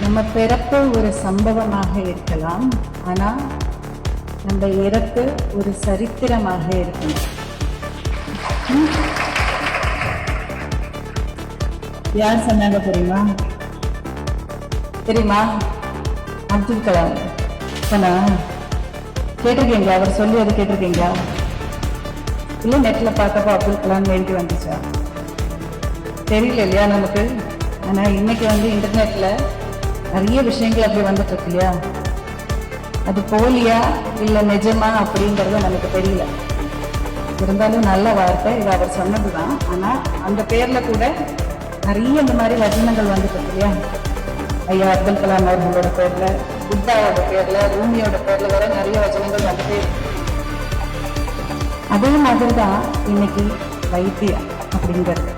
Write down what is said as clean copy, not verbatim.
நம்ம பிறப்பு ஒரு சம்பவமாக இருக்கலாம், ஆனா நம்ம இறப்பு ஒரு சரித்திரமாக இருக்கணும். யார் சொன்னாங்க தெரியுமா? அப்துல் கலாம் சொன்னா கேட்டிருக்கீங்களா? அவர் சொல்லி அதை கேட்டிருக்கீங்களா? இல்லை நெட்ல பார்த்தப்போ அப்துல் கலாம் எழுதி வந்துச்சா? தெரியல இல்லையா நமக்கு. ஆனா இன்னைக்கு இன்டர்நெட்ல நிறைய விஷயங்கள் அப்படி வந்துட்டு இருக்கு இல்லையா? அது போலியா இல்லை நிஜமா அப்படிங்கறது நமக்கு தெரியல. இருந்தாலும் நல்ல வார்த்தை, இது அவர் சொன்னதுதான். ஆனா அந்த பேர்ல கூட நிறைய இந்த மாதிரி வசனங்கள் வந்துட்டு இருக்கு இல்லையா? ஐயா அப்துல் கலாம் அவர்களோட பேர்ல, புத்தாவோட பேர்ல, ரூமியோட பேர்ல வர நிறைய வசனங்கள் வந்துட்டே இருக்கு. அதே மாதிரிதான் இன்னைக்கு வைத்தியம் அப்படிங்கிறது.